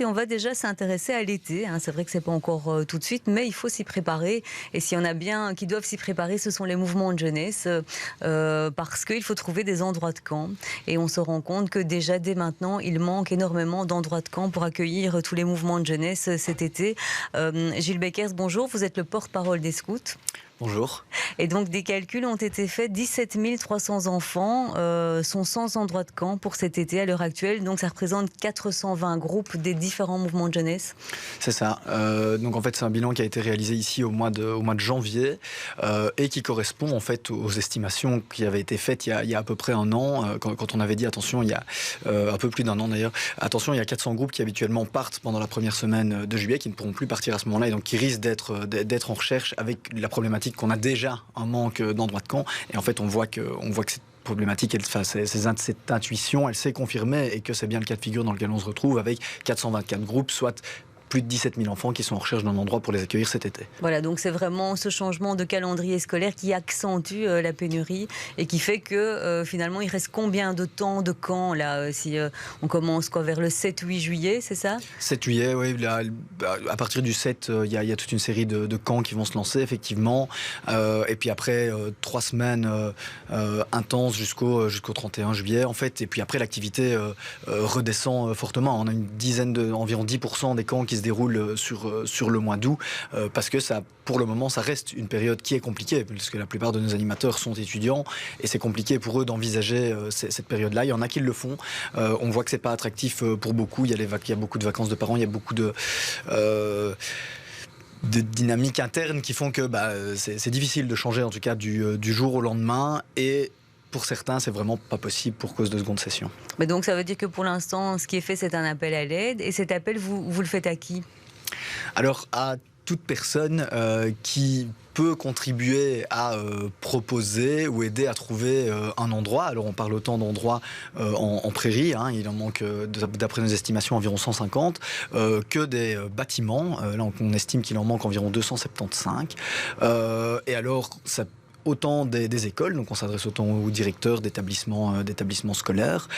Et on va déjà s'intéresser à l'été, hein. C'est vrai que c'est pas encore tout de suite, mais il faut s'y préparer. Et s'il y en a bien qui doivent s'y préparer, ce sont les mouvements de jeunesse, parce qu'il faut trouver des endroits de camp. Et on se rend compte que déjà dès maintenant, il manque énormément d'endroits de camp pour accueillir tous les mouvements de jeunesse cet été. Gilles Beckers, bonjour, vous êtes le porte-parole des scouts. Bonjour. Et donc des calculs ont été faits, 17 300 enfants sont sans endroit de camp pour cet été à l'heure actuelle, donc ça représente 420 groupes des différents mouvements de jeunesse. C'est ça. Donc en fait c'est un bilan qui a été réalisé ici au mois de janvier et qui correspond en fait aux estimations qui avaient été faites il y a à peu près un an, quand on avait dit attention, il y a un peu plus d'un an d'ailleurs, attention, il y a 400 groupes qui habituellement partent pendant la première semaine de juillet, qui ne pourront plus partir à ce moment-là et donc qui risquent d'être en recherche avec la problématique qu'on a déjà un manque d'endroits de camp. Et en fait, on voit que cette problématique, cette intuition, elle s'est confirmée et que c'est bien le cas de figure dans lequel on se retrouve avec 424 groupes, soit plus de 17 000 enfants qui sont en recherche d'un endroit pour les accueillir cet été. Voilà, donc c'est vraiment ce changement de calendrier scolaire qui accentue la pénurie et qui fait que finalement il reste combien de temps de camp là, si on commence vers le 7-8 juillet, c'est ça? 7 juillet, oui, là, à partir du 7, il y a toute une série de camps qui vont se lancer effectivement, et puis après 3 semaines intenses jusqu'au 31 juillet en fait, et puis après l'activité redescend fortement. On a environ 10% des camps qui se déroule sur le mois d'août, parce que ça, pour le moment, ça reste une période qui est compliquée, puisque la plupart de nos animateurs sont étudiants, et c'est compliqué pour eux d'envisager cette période-là. Il y en a qui le font. On voit que c'est pas attractif pour beaucoup. Il y a beaucoup de vacances de parents, il y a beaucoup de dynamiques internes qui font que c'est difficile de changer, en tout cas, du jour au lendemain, et pour certains, c'est vraiment pas possible pour cause de seconde session. Mais donc ça veut dire que pour l'instant, ce qui est fait, c'est un appel à l'aide. Et cet appel, vous le faites à qui? Alors, à toute personne qui peut contribuer à proposer ou aider à trouver un endroit. Alors on parle autant d'endroits en prairie, hein, il en manque d'après nos estimations environ 150, que des bâtiments. Là on estime qu'il en manque environ 275. Et alors ça autant des écoles, donc on s'adresse autant aux directeurs d'établissements scolaires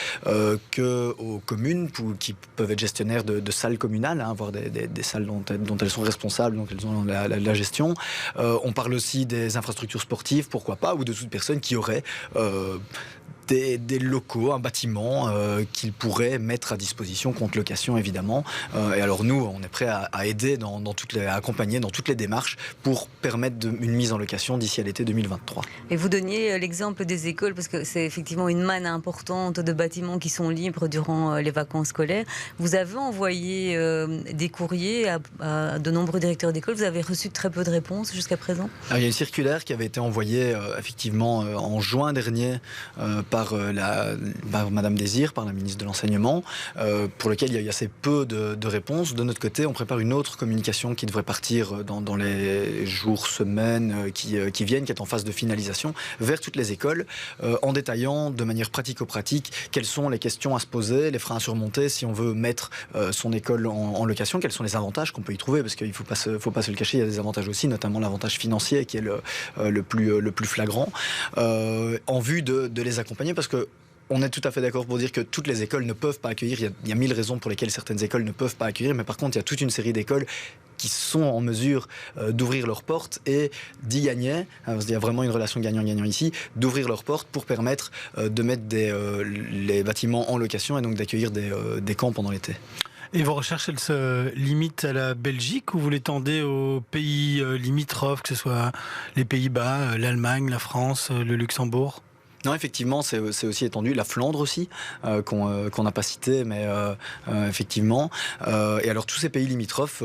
qu'aux communes qui peuvent être gestionnaires de salles communales, hein, voire des salles dont elles sont responsables, donc elles ont la gestion. On parle aussi des infrastructures sportives, pourquoi pas, ou de toute personne qui aurait des locaux, un bâtiment qu'ils pourraient mettre à disposition contre location évidemment. Et alors nous, on est prêt à aider à accompagner dans toutes les démarches pour permettre une mise en location d'ici à l'été 2023. Et vous donniez l'exemple des écoles, parce que c'est effectivement une manne importante de bâtiments qui sont libres durant les vacances scolaires. Vous avez envoyé des courriers à de nombreux directeurs d'école. Vous avez reçu très peu de réponses jusqu'à présent? Alors, il y a une circulaire qui avait été envoyée effectivement en juin dernier par Madame Désir, par la ministre de l'Enseignement, pour lequel il y a eu assez peu de réponses. De notre côté, on prépare une autre communication qui devrait partir dans les jours, semaines qui viennent, qui est en phase de finalisation, vers toutes les écoles, en détaillant de manière pratico-pratique quelles sont les questions à se poser, les freins à surmonter si on veut mettre son école en location, quels sont les avantages qu'on peut y trouver, parce qu'il ne faut pas se le cacher, il y a des avantages aussi, notamment l'avantage financier qui est le plus flagrant, en vue de les accompagner, parce que on est tout à fait d'accord pour dire que toutes les écoles ne peuvent pas accueillir. Il y a 1000 raisons pour lesquelles certaines écoles ne peuvent pas accueillir, mais par contre, il y a toute une série d'écoles qui sont en mesure d'ouvrir leurs portes et d'y gagner. Il y a vraiment une relation gagnant-gagnant ici, d'ouvrir leurs portes pour permettre de mettre les bâtiments en location et donc d'accueillir des camps pendant l'été. Et vos recherches, elles se limitent à la Belgique ou vous les tendez aux pays limitrophes, que ce soit les Pays-Bas, l'Allemagne, la France, le Luxembourg? Non, effectivement, c'est aussi étendu. La Flandre aussi, qu'on n'a pas cité, mais effectivement. Et alors, tous ces pays limitrophes,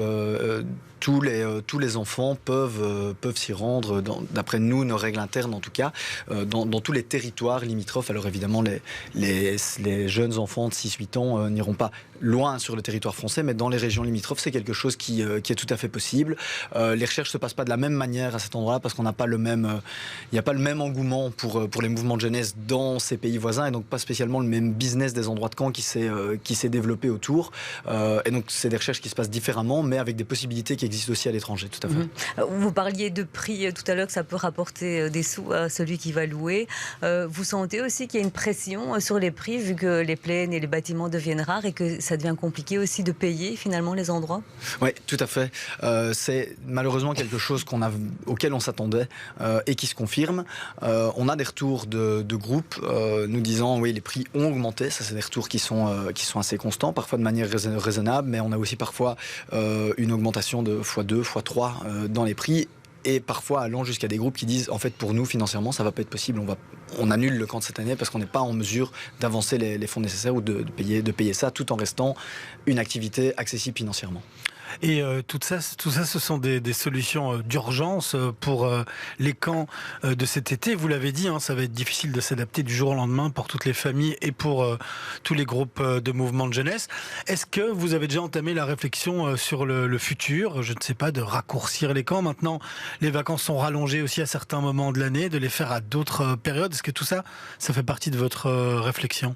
tous les enfants peuvent s'y rendre, d'après nous, nos règles internes en tout cas, dans tous les territoires limitrophes. Alors évidemment, les jeunes enfants de 6-8 ans n'iront pas loin sur le territoire français, mais dans les régions limitrophes, c'est quelque chose qui est tout à fait possible. Les recherches ne se passent pas de la même manière à cet endroit-là, parce qu'on n'a pas il n'y a pas le même engouement pour les mouvements de jeunesse dans ces pays voisins et donc pas spécialement le même business des endroits de camp qui s'est développé autour. Et donc c'est des recherches qui se passent différemment, mais avec des possibilités qui existent aussi à l'étranger, tout à fait. Vous parliez de prix tout à l'heure, que ça peut rapporter des sous à celui qui va louer. Vous sentez aussi qu'il y a une pression sur les prix vu que les plaines et les bâtiments deviennent rares et que ça devient compliqué aussi de payer finalement les endroits? Oui, tout à fait. C'est malheureusement quelque chose auquel on s'attendait et qui se confirme. On a des retours de groupes nous disant oui, les prix ont augmenté. Ça, c'est des retours qui sont assez constants, parfois de manière raisonnable, mais on a aussi parfois une augmentation de x2, x3 dans les prix. Et parfois allant jusqu'à des groupes qui disent en fait pour nous financièrement ça va pas être possible, on annule le camp de cette année parce qu'on n'est pas en mesure d'avancer les fonds nécessaires ou de payer ça tout en restant une activité accessible financièrement. Et tout ça, ce sont des solutions d'urgence pour les camps de cet été. Vous l'avez dit, ça va être difficile de s'adapter du jour au lendemain pour toutes les familles et pour tous les groupes de mouvements de jeunesse. Est-ce que vous avez déjà entamé la réflexion sur le futur, je ne sais pas, de raccourcir les camps? Maintenant, les vacances sont rallongées aussi à certains moments de l'année, de les faire à d'autres périodes. Est-ce que tout ça, ça fait partie de votre réflexion?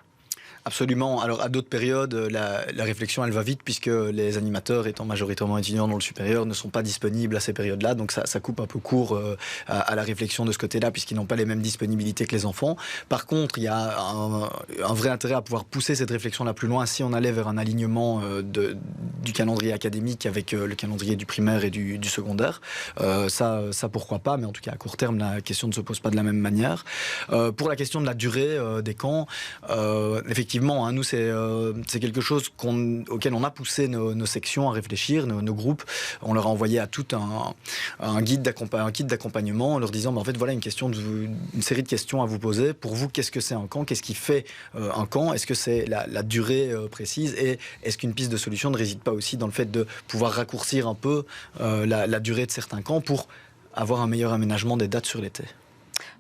Absolument. Alors à d'autres périodes, la réflexion elle va vite puisque les animateurs étant majoritairement étudiants dans le supérieur ne sont pas disponibles à ces périodes-là, donc ça coupe un peu court à la réflexion de ce côté-là puisqu'ils n'ont pas les mêmes disponibilités que les enfants. Par contre, il y a un vrai intérêt à pouvoir pousser cette réflexion-là plus loin si on allait vers un alignement du calendrier académique avec le calendrier du primaire et du secondaire. Ça pourquoi pas, mais en tout cas à court terme la question ne se pose pas de la même manière. Pour la question de la durée des camps, effectivement, nous c'est quelque chose auquel on a poussé nos sections à réfléchir, nos groupes. On leur a envoyé à tout un guide d'accompagnement en leur disant en fait voilà une série de questions à vous poser. Pour vous, qu'est-ce que c'est un camp? Qu'est-ce qui fait un camp? Est-ce que c'est la durée précise? Et est-ce qu'une piste de solution ne réside pas aussi dans le fait de pouvoir raccourcir un peu la durée de certains camps pour avoir un meilleur aménagement des dates sur l'été?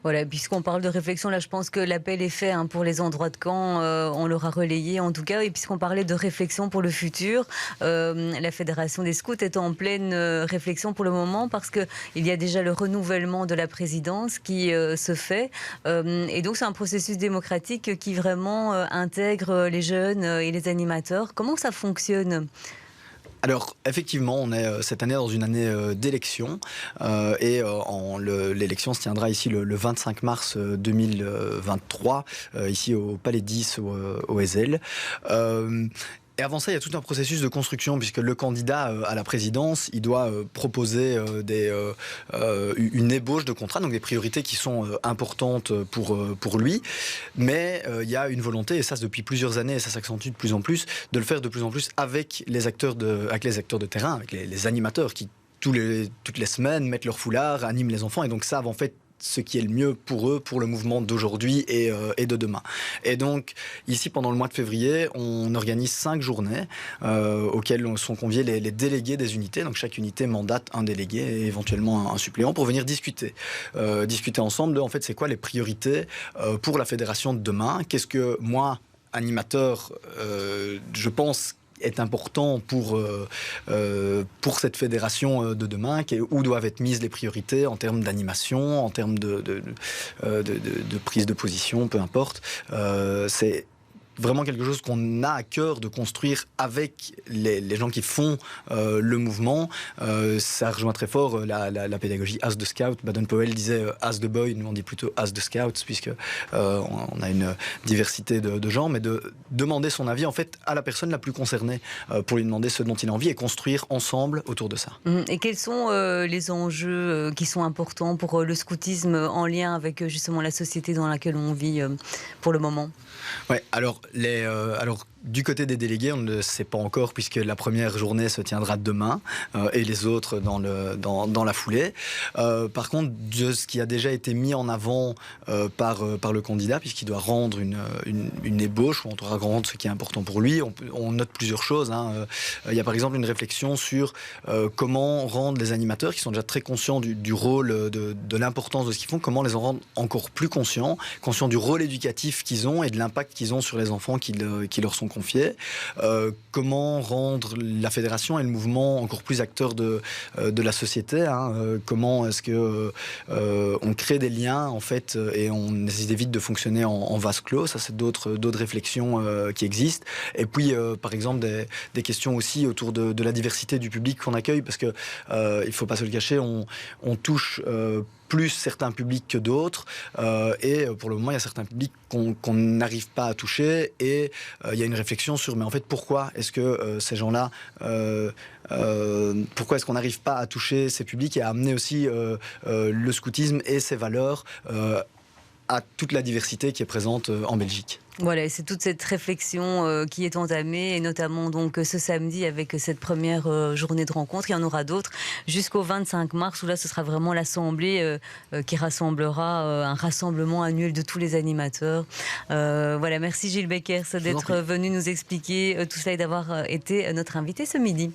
Voilà, puisqu'on parle de réflexion, là je pense que l'appel est fait pour les endroits de camp, on l'aura relayé en tout cas, et puisqu'on parlait de réflexion pour le futur, la Fédération des scouts est en pleine réflexion pour le moment parce qu'il y a déjà le renouvellement de la présidence qui se fait, et donc c'est un processus démocratique qui vraiment intègre les jeunes et les animateurs. Comment ça fonctionne ? Alors, effectivement, on est cette année dans une année d'élection et l'élection se tiendra ici le 25 mars 2023, ici au Palais 10 au Ezel. Et avant ça, il y a tout un processus de construction puisque le candidat à la présidence, il doit proposer une ébauche de contrat, donc des priorités qui sont importantes pour lui. Mais il y a une volonté, et ça depuis plusieurs années, et ça s'accentue de plus en plus, de le faire de plus en plus avec les acteurs de terrain, avec les animateurs qui toutes les semaines mettent leur foulard, animent les enfants et donc savent en fait ce qui est le mieux pour eux, pour le mouvement d'aujourd'hui et de demain. Et donc, ici, pendant le mois de février, on organise 5 journées auxquelles sont conviés les délégués des unités. Donc, chaque unité mandate un délégué et éventuellement un suppléant pour venir discuter. Discuter ensemble de, en fait, c'est quoi les priorités pour la fédération de demain? Qu'est-ce que moi, animateur, je pense est important pour cette fédération de demain, où doivent être mises les priorités en termes d'animation, en termes de prise de position, peu importe. C'est vraiment quelque chose qu'on a à cœur de construire avec les gens qui font le mouvement. Ça rejoint très fort la pédagogie As the Scout. Baden-Powell disait As the Boy, nous on dit plutôt As the Scouts, puisque on a une diversité de genres, mais de demander son avis en fait à la personne la plus concernée pour lui demander ce dont il a envie et construire ensemble autour de ça. Et quels sont les enjeux qui sont importants pour le scoutisme en lien avec justement la société dans laquelle on vit pour le moment? Ouais, alors du côté des délégués, on ne le sait pas encore puisque la première journée se tiendra demain et les autres dans la foulée. Par contre, de ce qui a déjà été mis en avant par le candidat, puisqu'il doit rendre une ébauche, ou on doit rendre ce qui est important pour lui, on note plusieurs choses. Il y a par exemple une réflexion sur comment rendre les animateurs, qui sont déjà très conscients du rôle, de l'importance de ce qu'ils font, comment les en rendre encore plus conscients du rôle éducatif qu'ils ont et de l'impact qu'ils ont sur les enfants qui leur sont confiées. Comment rendre la fédération et le mouvement encore plus acteurs de la société, hein. Comment est-ce que on crée des liens en fait et on évite de fonctionner en vase clos. Ça, c'est d'autres réflexions qui existent. Et puis, par exemple, des questions aussi autour de la diversité du public qu'on accueille, parce que il faut pas se le cacher, on touche plus certains publics que d'autres, et pour le moment il y a certains publics qu'on n'arrive pas à toucher, et il y a une réflexion sur mais en fait pourquoi est-ce que ces gens-là pourquoi est-ce qu'on n'arrive pas à toucher ces publics et à amener aussi le scoutisme et ses valeurs à toute la diversité qui est présente en Belgique. Voilà, et c'est toute cette réflexion qui est entamée, et notamment donc ce samedi avec cette première journée de rencontre. Il y en aura d'autres jusqu'au 25 mars, où là ce sera vraiment l'assemblée qui rassemblera un rassemblement annuel de tous les animateurs. Voilà, merci Gilles Beckers d'être venu nous expliquer tout cela et d'avoir été notre invité ce midi.